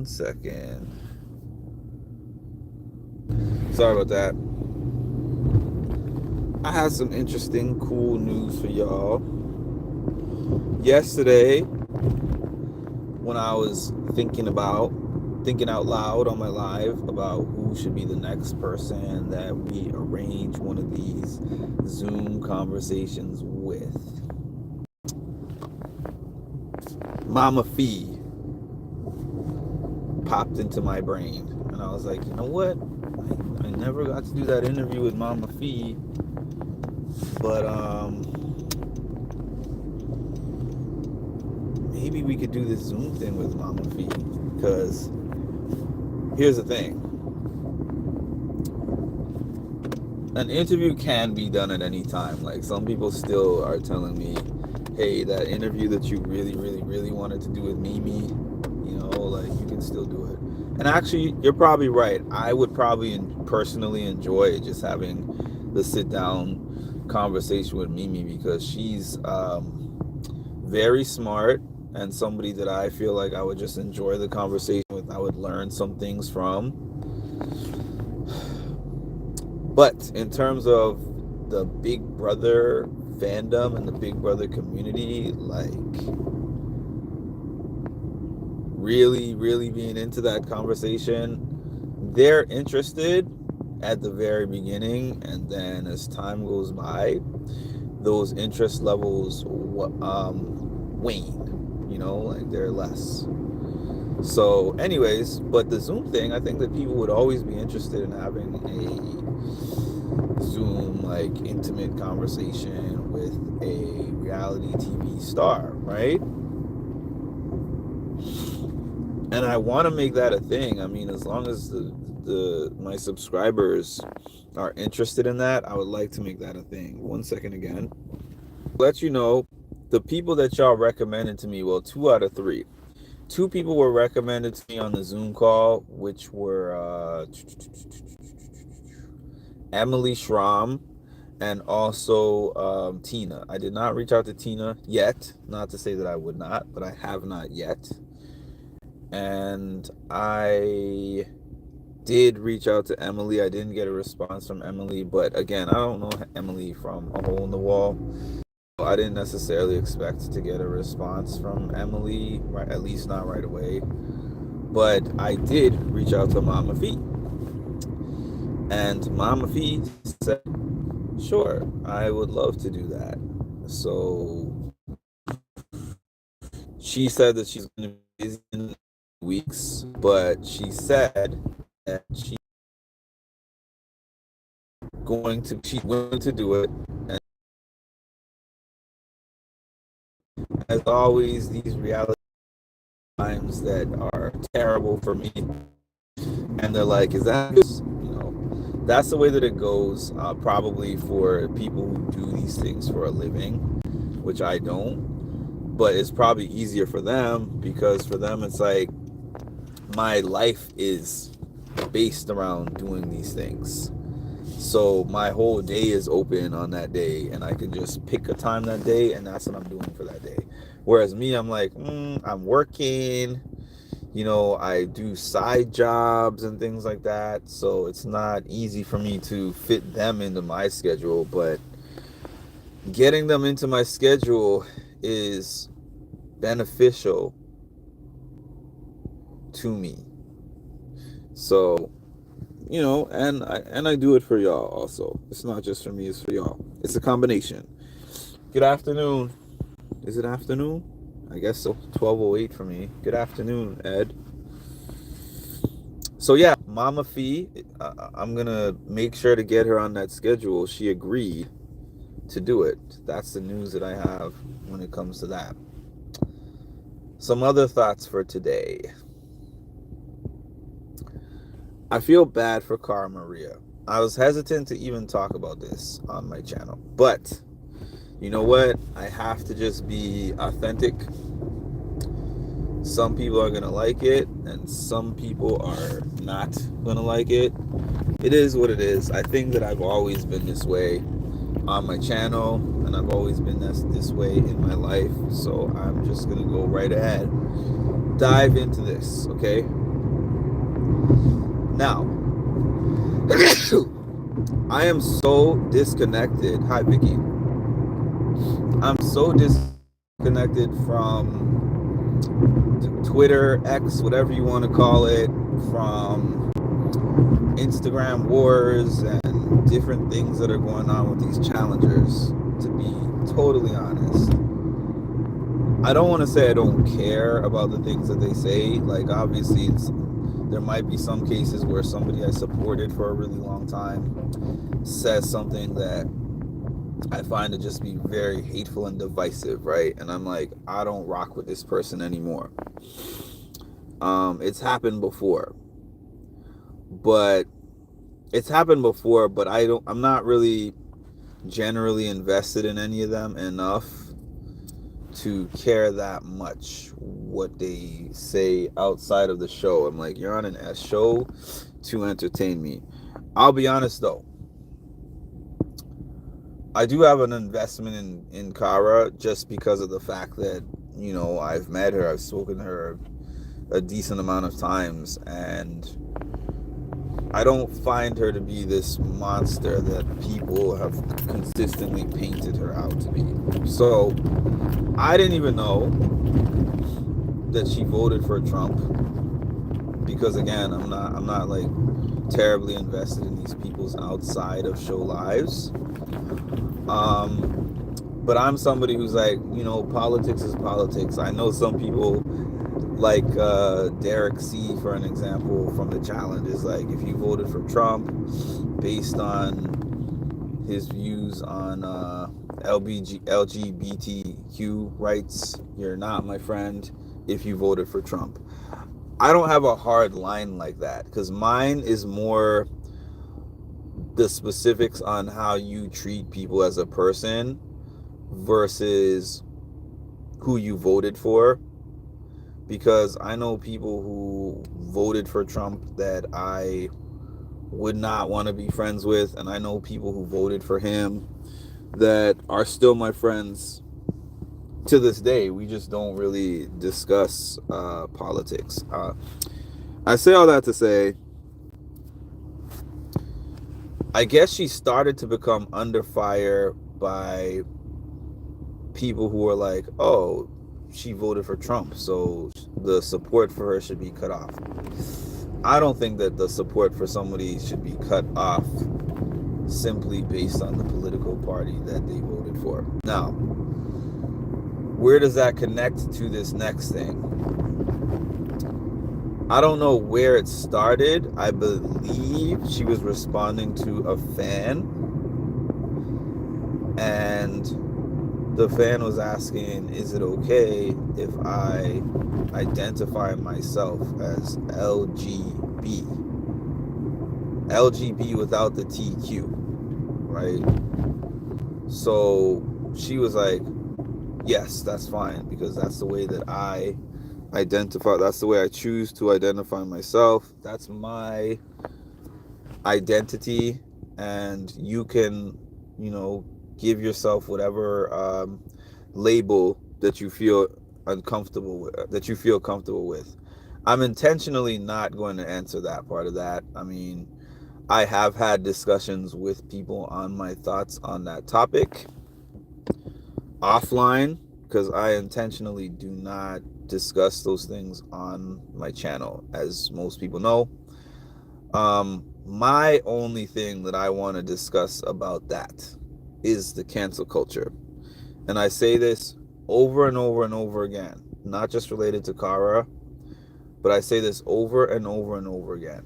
1 second. Sorry about that. I had some interesting, cool news for y'all. Yesterday, when I was thinking out loud on my live about who should be the next person that we arrange one of these Zoom conversations with, Mama Fee popped into my brain. And I was like, you know what? I never got to do that interview with Mama Fee. But maybe we could do this Zoom thing with Mama Fee. Because here's the thing. An interview can be done at any time. Like, some people still are telling me, hey, that interview that you really, really, really wanted to do with Mimi, you know, like, you can still do it. And actually, you're probably right. I would probably personally enjoy just having the sit down conversation with Mimi, because she's very smart and somebody that I feel like I would just enjoy the conversation with. I would learn some things from. But in terms of the Big Brother fandom and the Big Brother community, like, really, really being into that conversation, they're interested at the very beginning, and then as time goes by, those interest levels wane, you know, like, they're less. So anyways, but the Zoom thing, I think that people would always be interested in having a Zoom, like, intimate conversation with a reality TV star, right? And I want to make that a thing. I mean, as long as my subscribers are interested in that, I would like to make that a thing. 1 second again. Let you know, the people that y'all recommended to me, well, 2 out of 3. 2 people were recommended to me on the Zoom call, which were Emily Schramm and also Tina. I did not reach out to Tina yet. Not to say that I would not, but I have not yet. And I did reach out to Emily. I didn't get a response from Emily, but again, I don't know Emily from a hole in the wall. I didn't necessarily expect to get a response from Emily, right, at least not right away. But I did reach out to Mama Fee. And Mama Fee said, sure, I would love to do that. So she said that she's going to be busy in weeks, but she said that she's willing to do it. And as always, these reality times that are terrible for me, and they're like, is that just, you know, that's the way that it goes, probably for people who do these things for a living, which I don't. But it's probably easier for them, because for them it's like, my life is based around doing these things. So my whole day is open on that day, and I can just pick a time that day, and that's what I'm doing for that day. Whereas me, I'm like, I'm working, you know, I do side jobs and things like that. So it's not easy for me to fit them into my schedule, but getting them into my schedule is beneficial to me. So, you know, and I do it for y'all also. It's not just for me, it's for y'all. It's a combination. Good afternoon. Is it afternoon? I guess so. 12:08 for me. Good afternoon, Ed. So yeah, Mama Fee, I'm gonna make sure to get her on that schedule. She agreed to do it. That's the news that I have when it comes to that. Some other thoughts for today. I feel bad for Cara Maria. I was hesitant to even talk about this on my channel, but you know what? I have to just be authentic. Some people are gonna like it, and some people are not gonna like it. It is what it is. I think that I've always been this way on my channel, and I've always been this way in my life, so I'm just gonna go right ahead dive into this, okay? Now, I am so disconnected. Hi, Vicky. I'm so disconnected from Twitter, X, whatever you want to call it, from Instagram wars and different things that are going on with these challengers, to be totally honest. I don't want to say I don't care about the things that they say. Like, obviously, there might be some cases where somebody I supported for a really long time says something that I find to just be very hateful and divisive, right? And I'm like, I don't rock with this person anymore. It's happened before. But I'm not really generally invested in any of them enough to care that much what they say outside of the show. I'm like, you're on a show to entertain me. I'll be honest though, I do have an investment in Kara just because of the fact that, I've met her, I've spoken to her a decent amount of times, and I don't find her to be this monster that people have consistently painted her out to be. So I didn't even know that she voted for Trump because, again, I'm not like terribly invested in these people's outside of show lives. But I'm somebody who's like, politics is politics. I know some people like Derek C, for an example, from the challenge, is like, if you voted for Trump based on his views on LGBTQ rights, you're not my friend if you voted for Trump. I don't have a hard line like that, because mine is more the specifics on how you treat people as a person versus who you voted for. Because I know people who voted for Trump that I would not want to be friends with, and I know people who voted for him that are still my friends to this day. We just don't really discuss politics. I say all that to say, I guess she started to become under fire by people who are like, oh, she voted for Trump, so the support for her should be cut off. I don't think that the support for somebody should be cut off simply based on the political party that they voted for. Now, where does that connect to this next thing? I don't know where it started. I believe she was responding to a fan, and the fan was asking, is it okay if I identify myself as LGB? LGB without the TQ, right? So she was like, yes, that's fine, because that's the way that I identify, that's the way I choose to identify myself. That's my identity, and you can, give yourself whatever label that you feel uncomfortable with, that you feel comfortable with. I'm intentionally not going to answer that part of that. I mean, I have had discussions with people on my thoughts on that topic offline, because I intentionally do not discuss those things on my channel, as most people know. My only thing that I want to discuss about that is the cancel culture. And I say this over and over and over again, not just related to Kara, but I say this over and over and over again.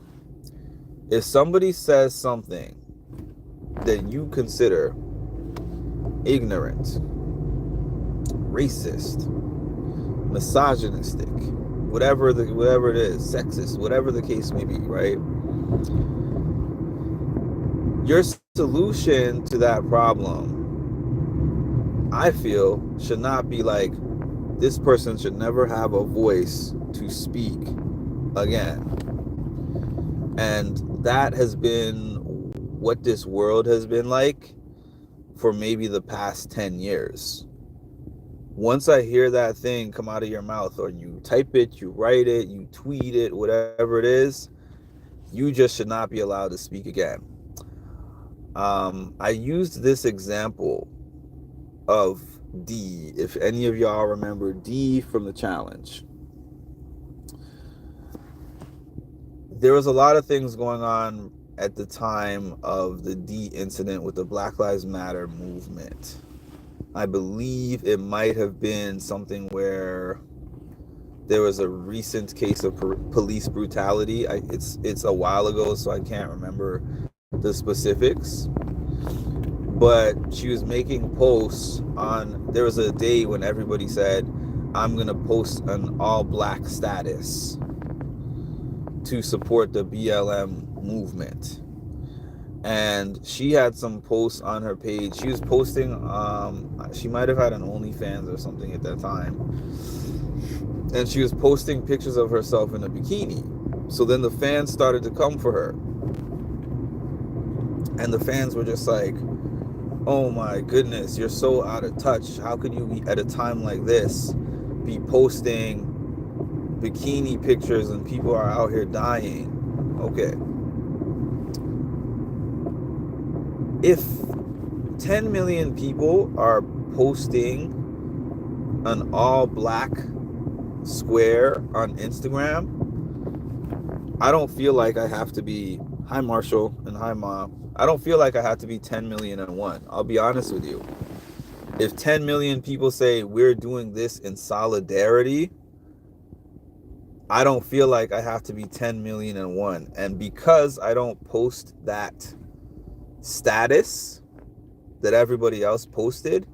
If somebody says something that you consider ignorant, racist, misogynistic, whatever it is, sexist, whatever the case may be, right? Your solution to that problem, I feel, should not be like, this person should never have a voice to speak again. And that has been what this world has been like for maybe the past 10 years. Once I hear that thing come out of your mouth, or you type it, you write it, you tweet it, whatever it is, you just should not be allowed to speak again. I used this example of D, if any of y'all remember D from the challenge. There was a lot of things going on at the time of the D incident with the Black Lives Matter movement. I believe it might have been something where there was a recent case of police brutality. It's a while ago, so I can't remember the specifics. But she was making posts on, there was a day when everybody said, I'm going to post an all-black status to support the BLM movement. And she had some posts on her page. She was posting, she might have had an OnlyFans or something at that time. And she was posting pictures of herself in a bikini. So then the fans started to come for her. And the fans were just like, oh my goodness, you're so out of touch. How could you be at a time like this be posting bikini pictures and people are out here dying? Okay. If 10 million people are posting an all black square on Instagram, I don't feel like I have to be, hi Marshall and hi Mom, I don't feel like I have to be 10 million and one. I'll be honest with you. If 10 million people say we're doing this in solidarity, I don't feel like I have to be 10 million and one. And because I don't post that status that everybody else posted,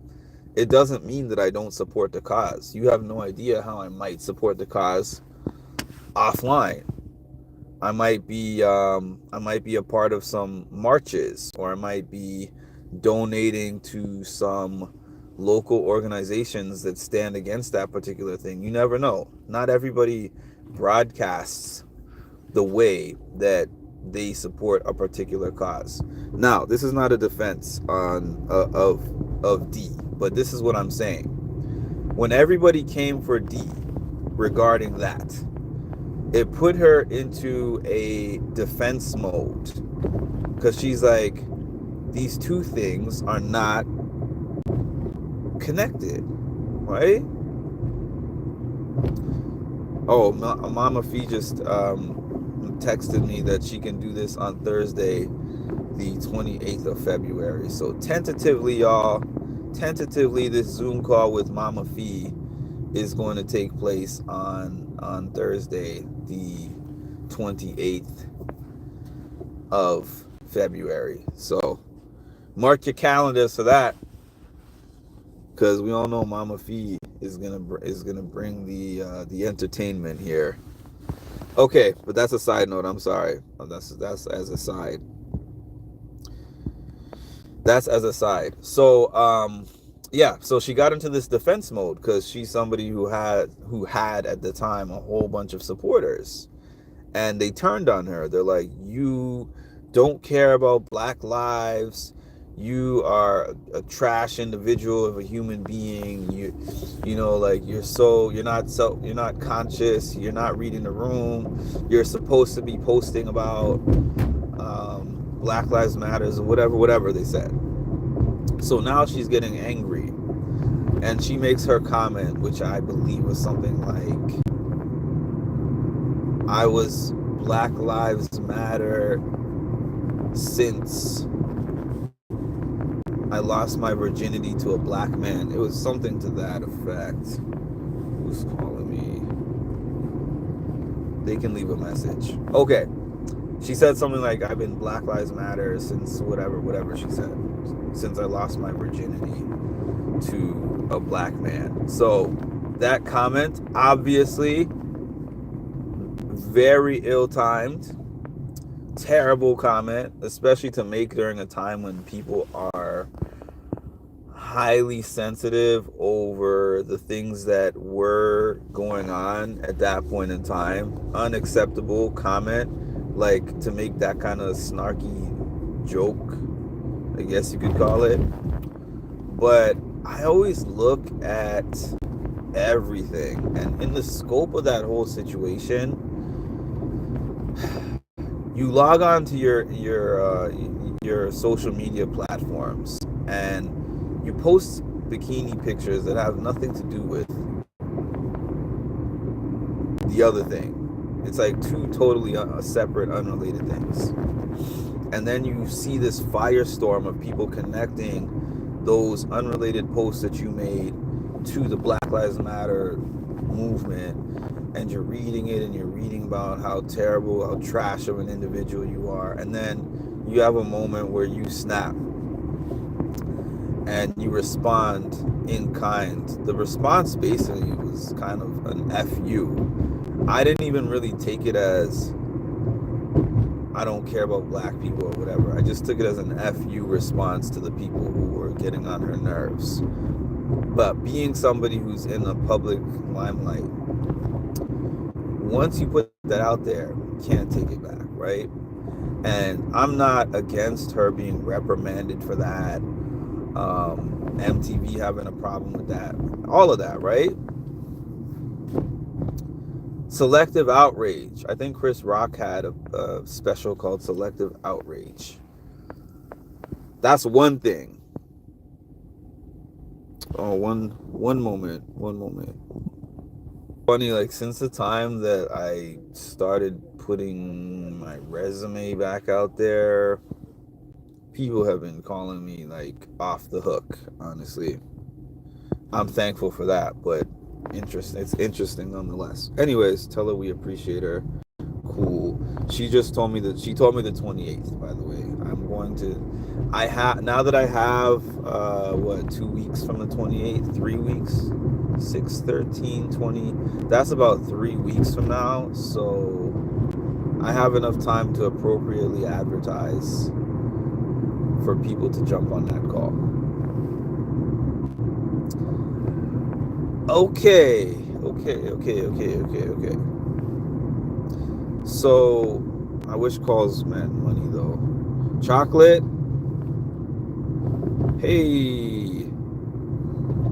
it doesn't mean that I don't support the cause. You have no idea how I might support the cause offline. I might be a part of some marches, or I might be donating to some local organizations that stand against that particular thing. You never know. Not everybody broadcasts the way that they support a particular cause. Now, this is not a defense on of D, but this is what I'm saying. When everybody came for D regarding that, it put her into a defense mode, because she's like, these two things are not connected, right? Oh, Mama Fee just texted me that she can do this on Thursday, the 28th of February. So tentatively, y'all, this Zoom call with Mama Fee is going to take place on Thursday, the 28th of February. So mark your calendars for that, because we all know Mama Fee is gonna bring the entertainment here. Okay, but that's a side note. I'm sorry. That's as a side. That's as a side. So yeah, so she got into this defense mode because she's somebody who had at the time a whole bunch of supporters, and they turned on her. They're like, you don't care about black lives, you are a trash individual of a human being, you know, like you're not conscious, you're not reading the room, you're supposed to be posting about Black Lives Matters or whatever they said. So now she's getting angry, and she makes her comment, which I believe was something like, I was Black Lives Matter since I lost my virginity to a black man. It was something to that effect. Who's calling me? They can leave a message. Okay. She said something like, I've been Black Lives Matter since whatever she said, since I lost my virginity to a black man. So that comment, obviously very ill-timed, terrible comment, especially to make during a time when people are highly sensitive over the things that were going on at that point in time. Unacceptable comment, like to make that kind of snarky joke, I guess you could call it. But I always look at everything, and in the scope of that whole situation, you log on to your social media platforms, and you post bikini pictures that have nothing to do with the other thing. It's like two totally separate, unrelated things. And then you see this firestorm of people connecting those unrelated posts that you made to the Black Lives Matter movement, and you're reading it and you're reading about how terrible, how trash of an individual you are, and then you have a moment where you snap and you respond in kind. The response basically was kind of an FU. I didn't even really take it as I don't care about black people or whatever. I just took it as an FU response to the people who were getting on her nerves. But being somebody who's in the public limelight, once you put that out there, you can't take it back, right? And I'm not against her being reprimanded for that, MTV having a problem with that, all of that, right? Selective outrage. I think Chris Rock had a special called Selective Outrage. That's one thing. Oh, one moment. Funny, like since the time that I started putting my resume back out there, people have been calling me like off the hook, honestly. I'm thankful for that, but interesting. It's interesting nonetheless. Anyways, tell her we appreciate her. Cool. She told me the 28th, by the way. I'm going to now that I have 2 weeks from the 28th, 3 weeks, 6, 13, 20. That's about 3 weeks from now, so I have enough time to appropriately advertise for people to jump on that call. Okay. So, I wish calls meant money though. Chocolate. Hey,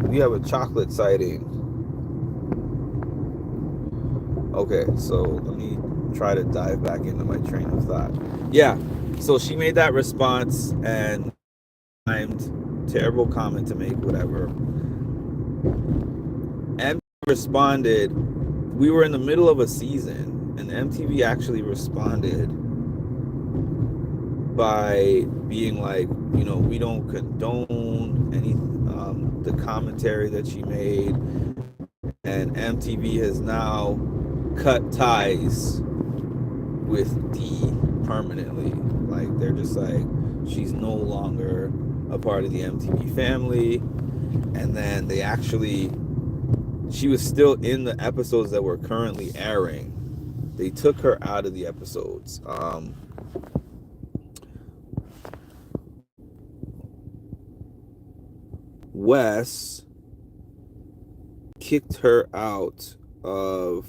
we have a chocolate sighting. Okay, so let me try to dive back into my train of thought. Yeah, so she made that response and timed, terrible comment to make, whatever. MTV responded. We were in the middle of a season, and MTV actually responded by being like, we don't condone any the commentary that she made, and MTV has now cut ties with D permanently. Like, they're just like, she's no longer a part of the MTV family. And then she was still in the episodes that were currently airing. They took her out of the episodes. Wes kicked her out of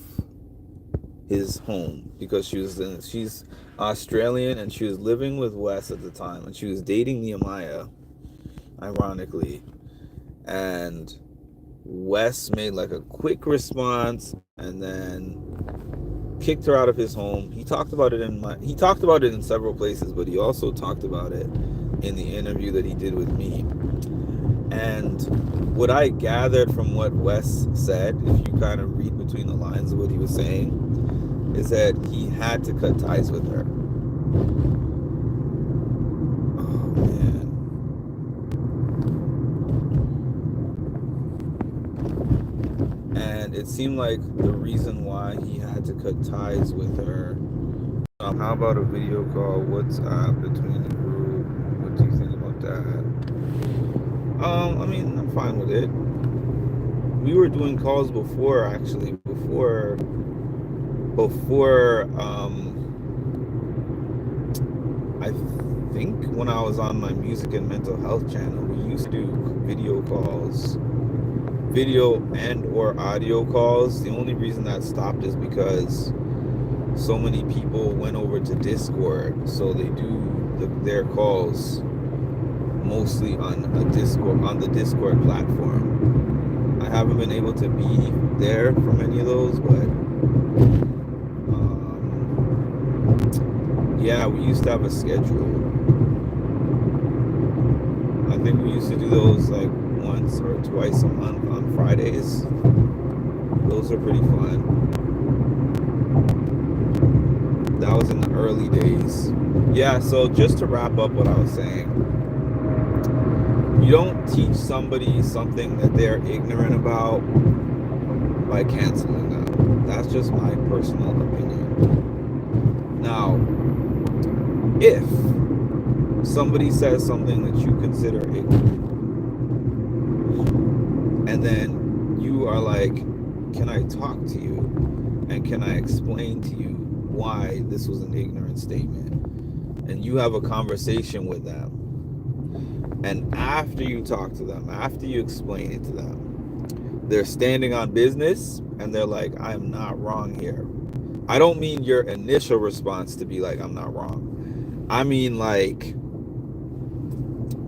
his home because she's Australian, and she was living with Wes at the time, and she was dating Nehemiah, ironically. And Wes made like a quick response and then kicked her out of his home. He talked about it in several places, but he also talked about it in the interview that he did with me. And what I gathered from what Wes said, if you kind of read between the lines of what he was saying, is that he had to cut ties with her. Oh, man. And it seemed like the reason why he had to cut ties with her. How about a video call, WhatsApp between the group? What do you think about that? I mean, I'm fine with it. We were doing calls before, actually. Before I think when I was on my music and mental health channel, we used to do video calls, video and or audio calls. The only reason that stopped is because so many people went over to Discord, so they do their calls mostly on the Discord platform. I haven't been able to be there for many of those, but yeah, we used to have a schedule. I think we used to do those like once or twice a month on Fridays. Those are pretty fun. That was in the early days. Yeah, so just to wrap up what I was saying, you don't teach somebody something that they're ignorant about by canceling them. That's just my personal opinion. Now, if somebody says something that you consider ignorant, and then you are like, can I talk to you? And can I explain to you why this was an ignorant statement? And you have a conversation with them. And after you talk to them, after you explain it to them, they're standing on business and they're like, I'm not wrong here. I don't mean your initial response to be like, I'm not wrong. I mean like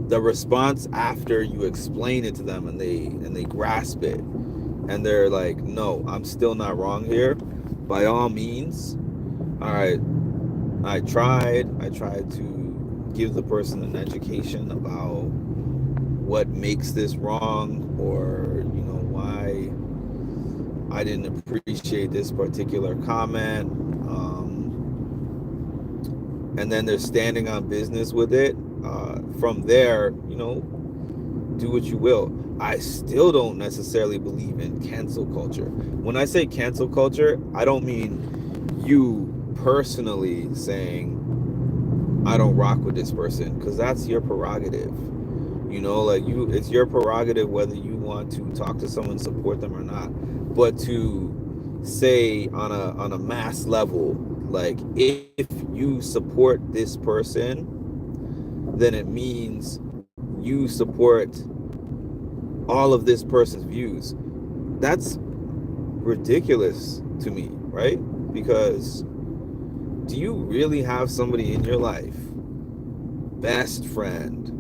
the response after you explain it to them and they grasp it and they're like, no, I'm still not wrong here. By all means, all right, I tried to give the person an education about what makes this wrong, or why I didn't appreciate this particular comment, and then they're standing on business with it. From there, do what you will. I still don't necessarily believe in cancel culture. When I say cancel culture, I don't mean you personally saying I don't rock with this person, because that's your prerogative. It's your prerogative whether you want to talk to someone, support them or not. But to say on a mass level, like, if you support this person, then it means you support all of this person's views. That's ridiculous to me, right? Because do you really have somebody in your life, best friend,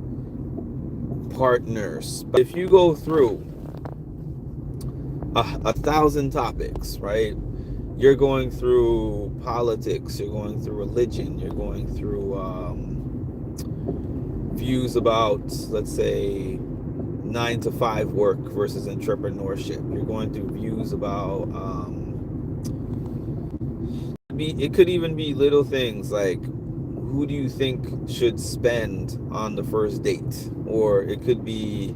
partners? If you go through 1,000 topics, right? You're going through politics, you're going through religion, you're going through views about, let's say, 9 to 5 work versus entrepreneurship. You're going through views about it could even be little things like, who do you think should spend on the first date? Or it could be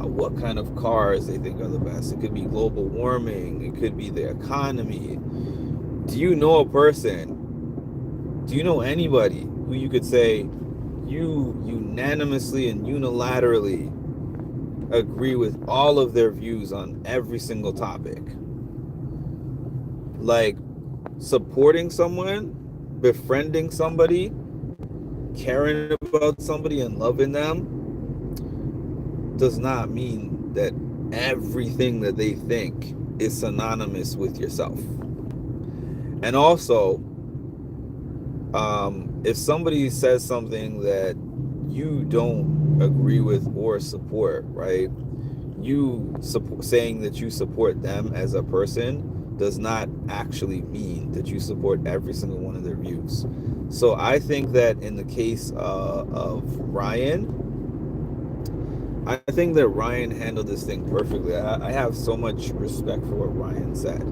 what kind of cars they think are the best. It could be global warming. It could be the economy. Do you know a person? Do you know anybody who you could say you unanimously and unilaterally agree with all of their views on every single topic? Like, supporting someone, befriending somebody, caring about somebody and loving them does not mean that everything that they think is synonymous with yourself. And also, if somebody says something that you don't agree with or support, right? Saying that you support them as a person does not actually mean that you support every single one of their views. So I think that in the case of Ryan, I think that Ryan handled this thing perfectly. I have so much respect for what Ryan said,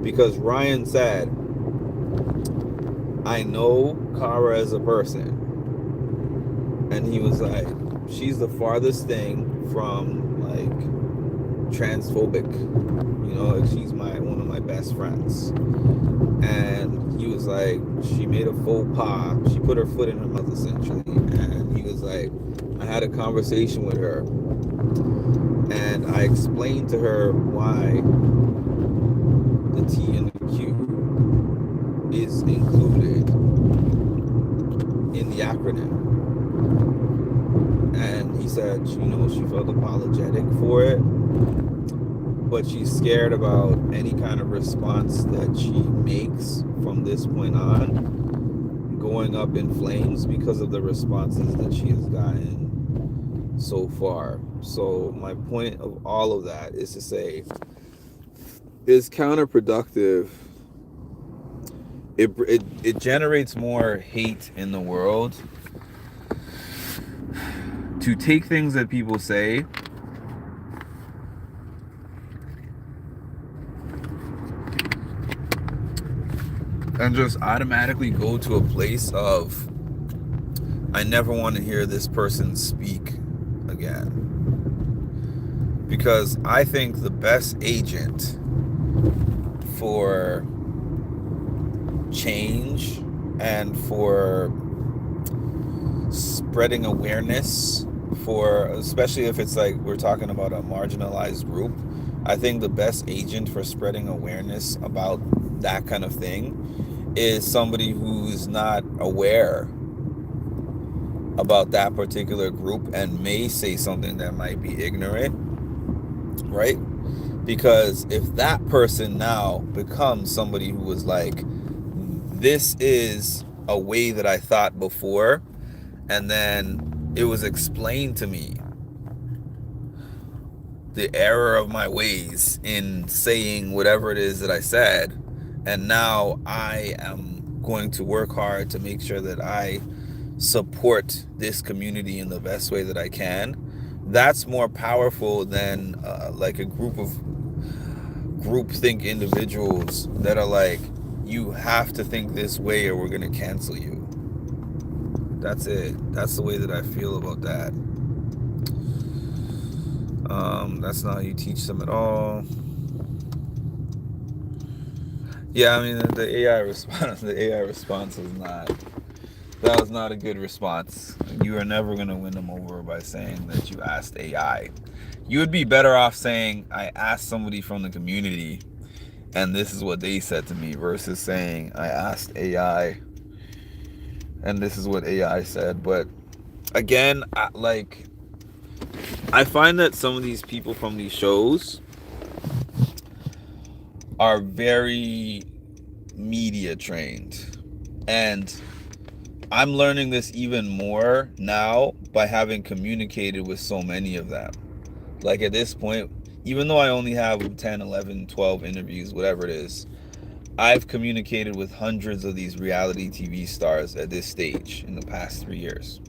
because Ryan said, I know Kara as a person, and he was like, she's the farthest thing from like transphobic, like, she's one of my best friends. And he was like, she made a faux pas, she put her foot in her mouth essentially. And he was like, I had a conversation with her and I explained to her why the T and the Q is included in the acronym. And he said, she felt apologetic for it, but she's scared about any kind of response that she makes from this point on going up in flames because of the responses that she has gotten so far. So my point of all of that is to say it's counterproductive. It generates more hate in the world to take things that people say and just automatically go to a place of I never want to hear this person speak again. Because I think the best agent for change and for spreading awareness, for especially if it's like we're talking about a marginalized group, I think the best agent for spreading awareness about that kind of thing is somebody who's not aware about that particular group and may say something that might be ignorant, right? Because if that person now becomes somebody who was like, this is a way that I thought before, and then it was explained to me the error of my ways in saying whatever it is that I said, and now I am going to work hard to make sure that I support this community in the best way that I can. That's more powerful than like a group of groupthink individuals that are like, you have to think this way or we're gonna cancel you. That's it. That's the way that I feel about that. That's not how you teach them at all. Yeah, I mean the AI response. The AI response was not. That was not a good response. You are never gonna win them over by saying that you asked AI. You would be better off saying I asked somebody from the community, and this is what they said to me, versus saying I asked AI, and this is what AI said. But again, I find that some of these people from these shows are very media trained. And I'm learning this even more now by having communicated with so many of them. Like at this point, even though I only have 10, 11, 12 interviews, whatever it is, I've communicated with hundreds of these reality TV stars at this stage in the past 3 years.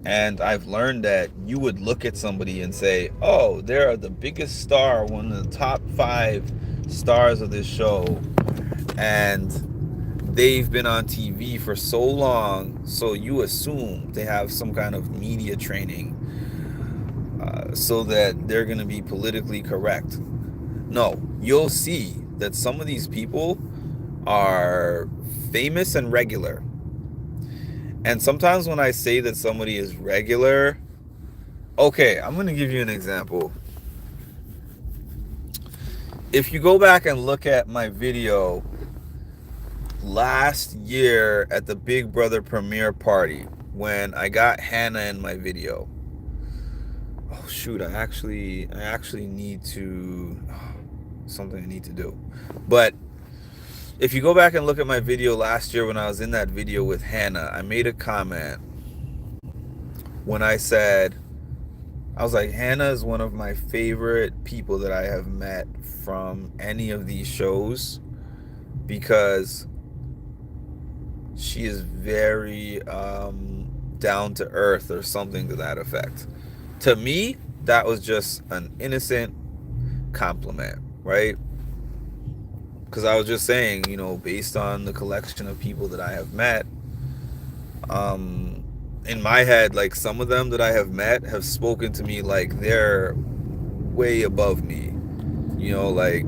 And I've learned that you would look at somebody and say, oh, they're the biggest star, one of the top 5 stars of this show. And they've been on TV for so long, so you assume they have some kind of media training so that they're going to be politically correct. No, you'll see that some of these people are famous and regular. And sometimes when I say that somebody is regular, okay, I'm going to give you an example. If you go back and look at my video last year at the Big Brother premiere party when I got Hannah in my video. Oh shoot, I actually need to something I need to do. But if you go back and look at my video last year when I was in that video with Hannah, I made a comment when I said, I was like, Hannah is one of my favorite people that I have met from any of these shows because she is very down to earth or something to that effect. To me, that was just an innocent compliment, right? Because I was just saying, based on the collection of people that I have met, in my head, like some of them that I have met have spoken to me like they're way above me. Like,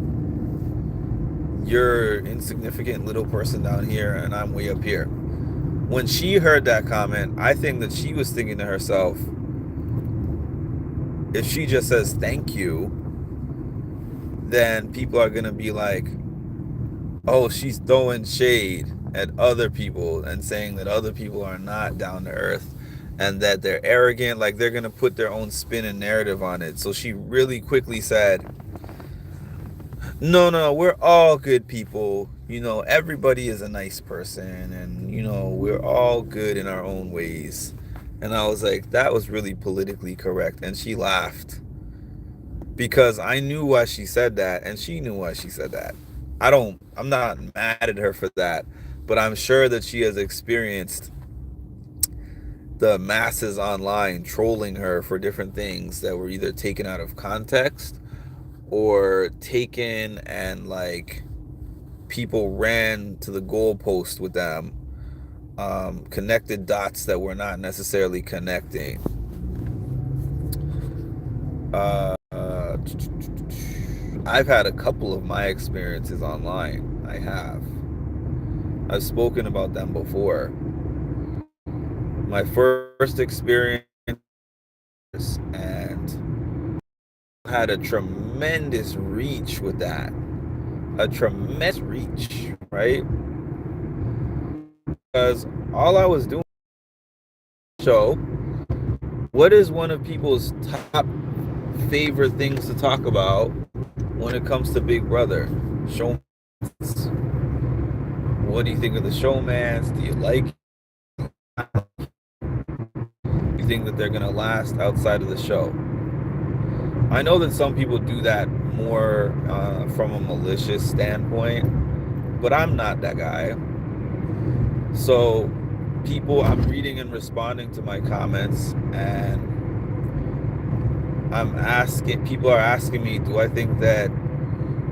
you're insignificant little person down here and I'm way up here. When she heard that comment, I think that she was thinking to herself, if she just says thank you, then people are going to be like, oh, she's throwing shade at other people and saying that other people are not down to earth and that they're arrogant, like they're going to put their own spin and narrative on it. So she really quickly said, no, we're all good people. Everybody is a nice person and, we're all good in our own ways. And I was like, that was really politically correct. And she laughed because I knew why she said that and she knew why she said that. I'm not mad at her for that, but I'm sure that she has experienced the masses online trolling her for different things that were either taken out of context or taken and like people ran to the goalpost with them, connected dots that were not necessarily connecting. Uh, I've had a couple of my experiences online. I've spoken about them before. My first experience and had a tremendous reach with that. A tremendous reach, right? Because all I was doing show, what is one of people's top favorite things to talk about when it comes to Big Brother? Showmans. What do you think of the showmans? Do you like it? Do you think that they're gonna last outside of the show? I know that some people do that more from a malicious standpoint, but I'm not that guy. So I'm reading and responding to my comments, and people are asking me, do I think that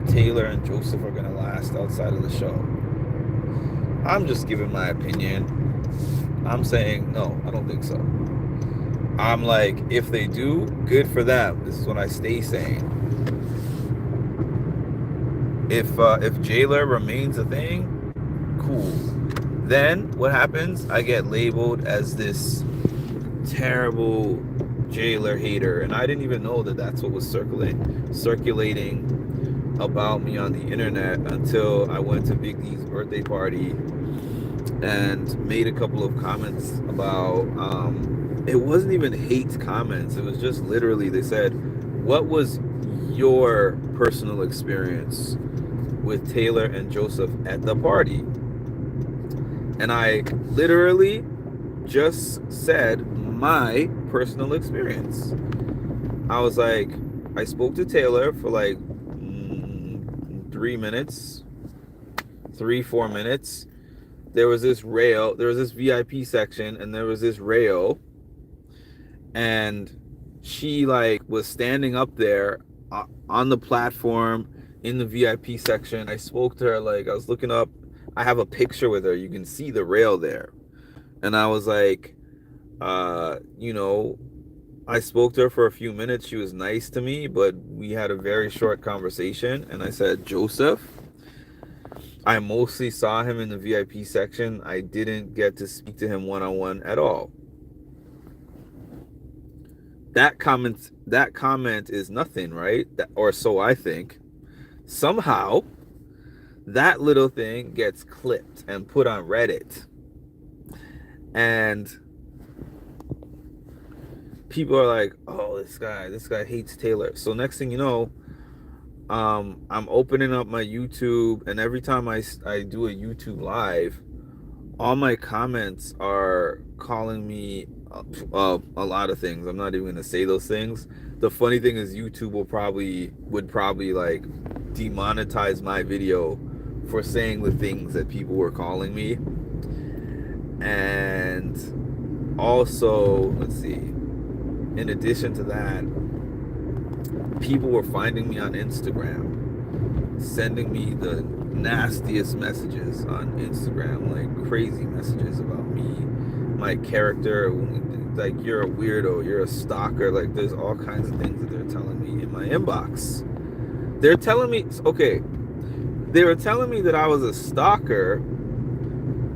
Taylor and Joseph are gonna last outside of the show? I'm just giving my opinion. I'm saying no, I don't think so. I'm like, if they do, good for them. This is what I stay saying. If jailer remains a thing, cool. Then what happens? I get labeled as this terrible jailer hater, and I didn't even know that that's what was circulating about me on the internet until I went to Big D's birthday party and made a couple of comments about it wasn't even hate comments. It was just literally they said, what was your personal experience with Taylor and Joseph at the party? And I literally just said my personal experience. I was like, I spoke to Taylor for like 4 minutes. There was this VIP section, and there was this rail, and she like was standing up there on the platform in the VIP section. I spoke to her, like I was looking up. I have a picture with her. You can see the rail there. And I was like, I spoke to her for a few minutes. She was nice to me, but we had a very short conversation. And I said, Joseph, I mostly saw him in the VIP section. I didn't get to speak to him one-on-one at all. That comment is nothing, right? Or so I think. Somehow, that little thing gets clipped and put on Reddit. And people are like, oh, this guy hates Taylor. So next thing you know, I'm opening up my YouTube, and every time I do a YouTube live, all my comments are calling me a lot of things. I'm not even gonna say those things. The funny thing is YouTube would probably like demonetize my video for saying the things that people were calling me. And also, let's see, in addition to that, people were finding me on Instagram, sending me the nastiest messages on Instagram, like crazy messages about me, my character, like you're a weirdo, you're a stalker, like there's all kinds of things that they're telling me in my inbox. They're telling me, okay, they were telling me that I was a stalker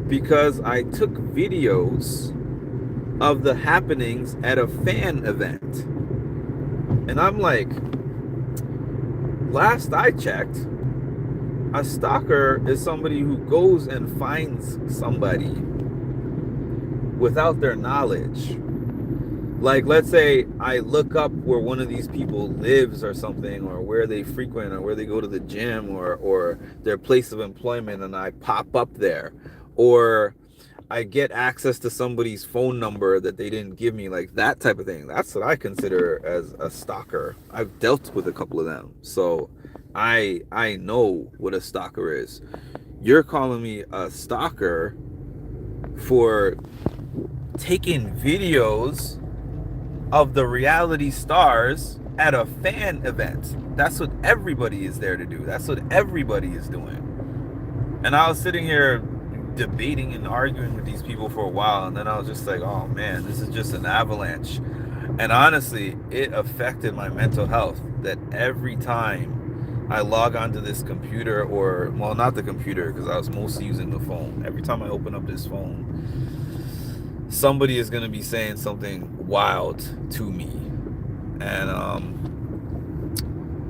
because I took videos of the happenings at a fan event. And I'm like, last I checked, a stalker is somebody who goes and finds somebody without their knowledge. Like, let's say I look up where one of these people lives or something, or where they frequent, or where they go to the gym, or their place of employment, and I pop up there. Or I get access to somebody's phone number that they didn't give me, like that type of thing. That's what I consider as a stalker. I've dealt with a couple of them, so I know what a stalker is. You're calling me a stalker for taking videos of the reality stars at a fan event. That's what everybody is there to do. That's what everybody is doing. And I was sitting here debating and arguing with these people for a while, and then I was just like, oh man, this is just an avalanche. And honestly, it affected my mental health that every time I log onto this computer, or, well, not the computer, because I was mostly using the phone. Every time I open up this phone, somebody is going to be saying something wild to me. And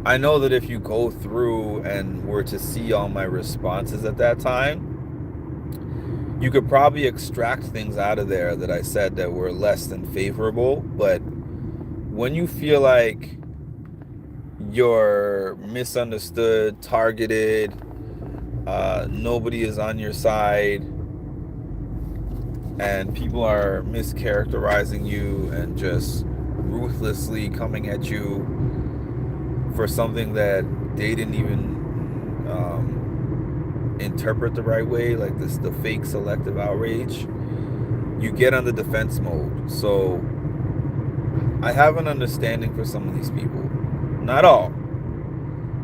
I know that if you go through and were to see all my responses at that time, you could probably extract things out of there that I said that were less than favorable. But when you feel like you're misunderstood, targeted, nobody is on your side, and people are mischaracterizing you and just ruthlessly coming at you for something that they didn't even interpret the right way, like this, the fake selective outrage, you get on the defense mode. So I have an understanding for some of these people, not all,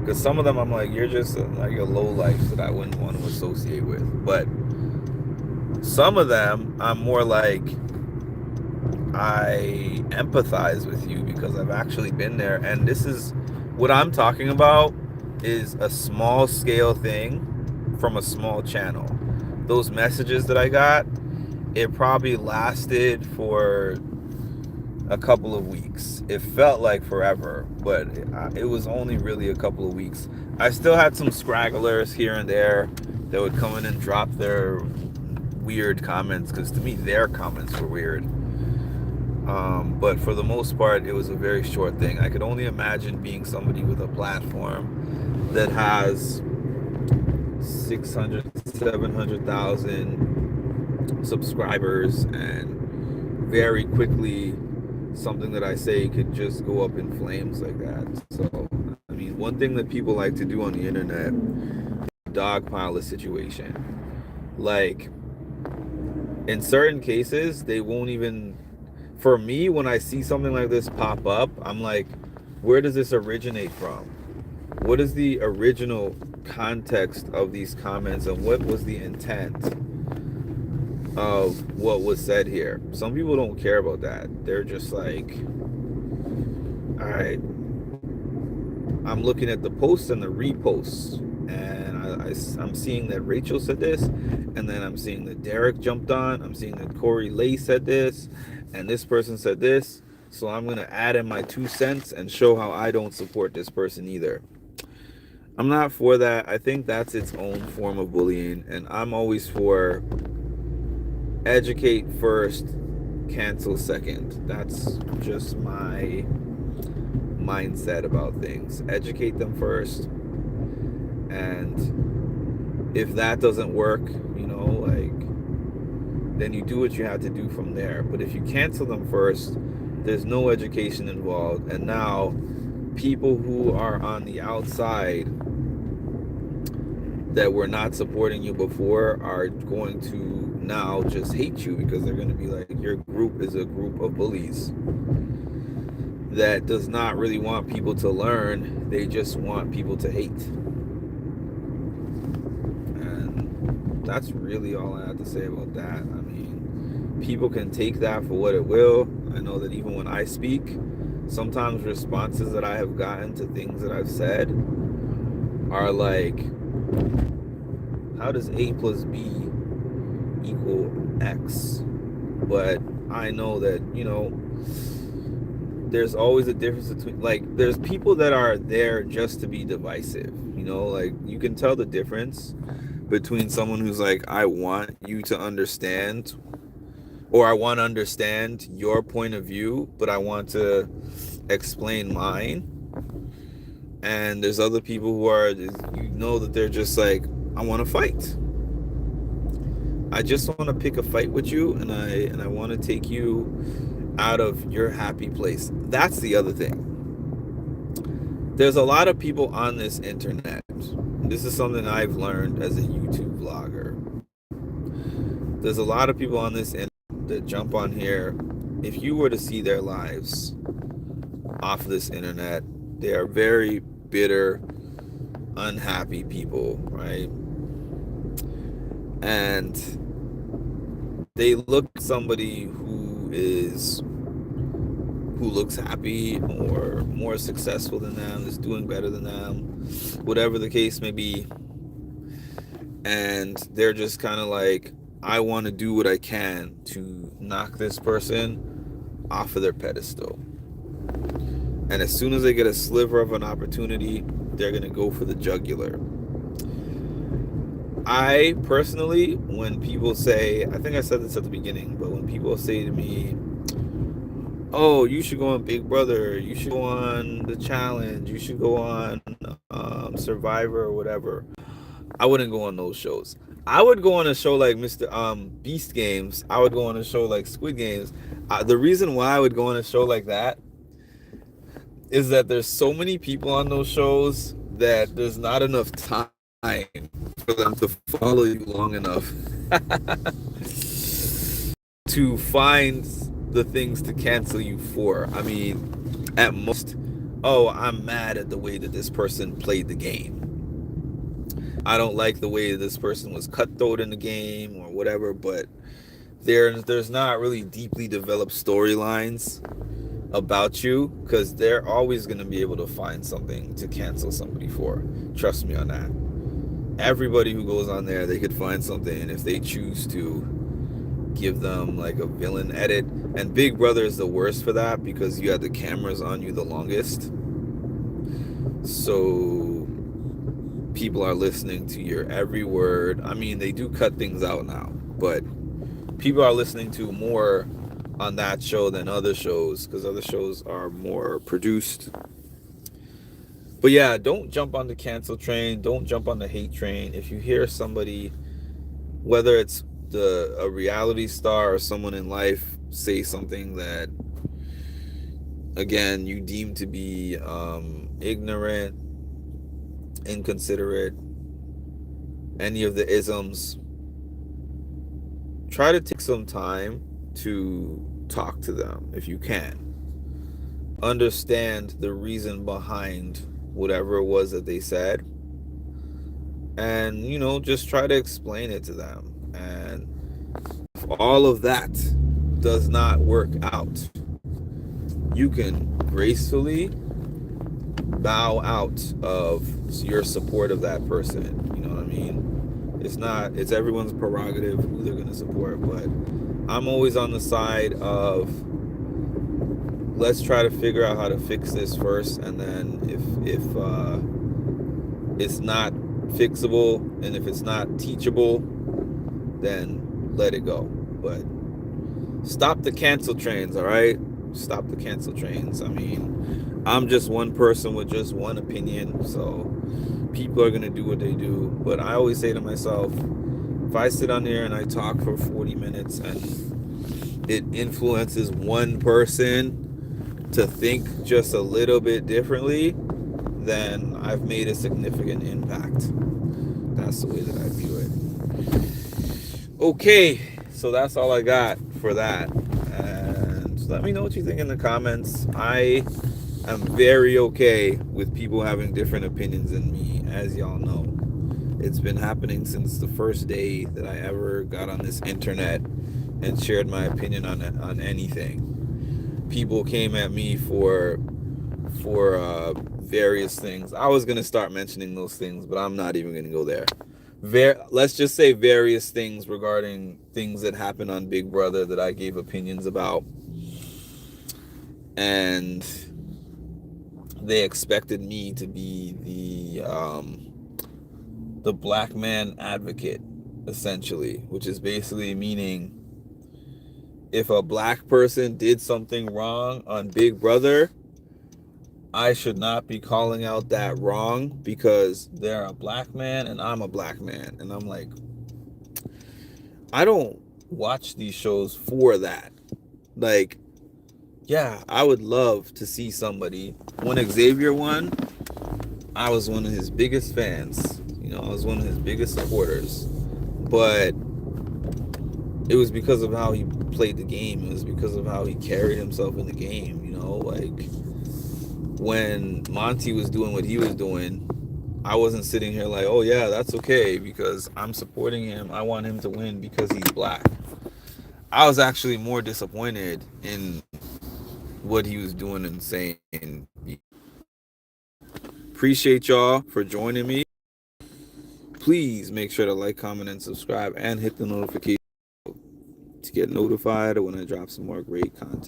because some of them I'm like, you're just like a low life that I wouldn't want to associate with. But some of them I'm more like, I empathize with you because I've actually been there, and this is what I'm talking about, is a small scale thing from a small channel. Those messages that I got, it probably lasted for a couple of weeks. It felt like forever, but it was only really a couple of weeks. I still had some scragglers here and there that would come in and drop their weird comments, because to me their comments were weird. But for the most part, it was a very short thing. I could only imagine being somebody with a platform that has 600, 700,000 subscribers, and very quickly something that I say could just go up in flames like that. So, I mean, one thing that people like to do on the internet is dogpile a situation. Like, in certain cases, they won't even... For me, when I see something like this pop up, I'm like, where does this originate from? What is the original context of these comments, and what was the intent of what was said here? Some people don't care about that. They're just like, all right, I'm looking at the posts and the reposts, and I'm seeing that Rachel said this, and then I'm seeing that Derek jumped on, I'm seeing that Corey Lay said this, and this person said this, so I'm going to add in my 2 cents and show how I don't support this person either. I'm not for that. I think that's its own form of bullying, and I'm always for educate first, cancel second. That's just my mindset about things. Educate them first, and if that doesn't work, like, then you do what you have to do from there. But if you cancel them first, there's no education involved, and now people who are on the outside that were not supporting you before are going to now just hate you, because they're going to be like, your group is a group of bullies that does not really want people to learn. They just want people to hate. And that's really all I have to say about that. I mean, people can take that for what it will. I know that even when I speak, sometimes responses that I have gotten to things that I've said are like, how does A plus B equal X? But I know that, there's always a difference between, like, there's people that are there just to be divisive, like, you can tell the difference between someone who's like, I want you to understand, or I want to understand your point of view, but I want to explain mine. And there's other people who are, that they're just like, I want to fight. I just want to pick a fight with you, and I want to take you out of your happy place. That's the other thing. There's a lot of people on this internet. This is something I've learned as a YouTube vlogger. There's a lot of people on this internet that jump on here. If you were to see their lives off of this internet, they are very bitter, unhappy people, right? And they look at somebody who looks happy or more successful than them, is doing better than them, whatever the case may be, and they're just kind of like, I want to do what I can to knock this person off of their pedestal. And as soon as they get a sliver of an opportunity, they're going to go for the jugular. I personally, when people say, I think I said this at the beginning, but when people say to me, oh, you should go on Big Brother, you should go on The Challenge, you should go on Survivor or whatever, I wouldn't go on those shows. I would go on a show like Mr. Beast Games. I would go on a show like Squid Games. The reason why I would go on a show like that is that there's so many people on those shows that there's not enough time for them to follow you long enough to find the things to cancel you for. I mean, at most, oh, I'm mad at the way that this person played the game. I don't like the way this person was cutthroat in the game or whatever, but there's not really deeply developed storylines about you, because they're always going to be able to find something to cancel somebody for. Trust me on that. Everybody who goes on there, they could find something, and if they choose to give them like a villain edit. And Big Brother is the worst for that, because you have the cameras on you the longest, so people are listening to your every word. I mean, they do cut things out now, but people are listening to more on that show than other shows, because other shows are more produced. But yeah, don't jump on the cancel train. Don't jump on the hate train. If you hear somebody, whether it's a reality star or someone in life, say something that, again, you deem to be ignorant, inconsiderate, any of the isms, try to take some time to talk to them if you can. Understand the reason behind whatever it was that they said, and just try to explain it to them. And if all of that does not work out, you can gracefully bow out of your support of that person. You know what I mean? It's everyone's prerogative who they're going to support, but I'm always on the side of, let's try to figure out how to fix this first, and then if it's not fixable and if it's not teachable, then let it go. But stop the cancel trains, all right? Stop the cancel trains. I mean, I'm just one person with just one opinion, so people are going to do what they do. But I always say to myself, if I sit on here and I talk for 40 minutes and it influences one person to think just a little bit differently, then I've made a significant impact. That's the way that I view it. Okay, so that's all I got for that. And let me know what you think in the comments. I am very okay with people having different opinions than me, as y'all know. It's been happening since the first day that I ever got on this internet and shared my opinion on anything. People came at me for various things. I was gonna start mentioning those things, but I'm not even gonna go there. Let's just say various things regarding things that happened on Big Brother that I gave opinions about, and they expected me to be the black man advocate, essentially, which is basically meaning if a black person did something wrong on Big Brother, I should not be calling out that wrong because they're a black man and I'm a black man. And I'm like, I don't watch these shows for that. Like, yeah, I would love to see somebody. When Xavier won, I was one of his biggest fans. You know, I was one of his biggest supporters. But it was because of how he played the game. It was because of how he carried himself in the game. You know, like when Monty was doing what he was doing, I wasn't sitting here like, oh yeah, that's okay because I'm supporting him. I want him to win because he's black. I was actually more disappointed in what he was doing and saying. Appreciate y'all for joining me. Please make sure to like, comment, and subscribe and hit the notification to get notified when I drop some more great content.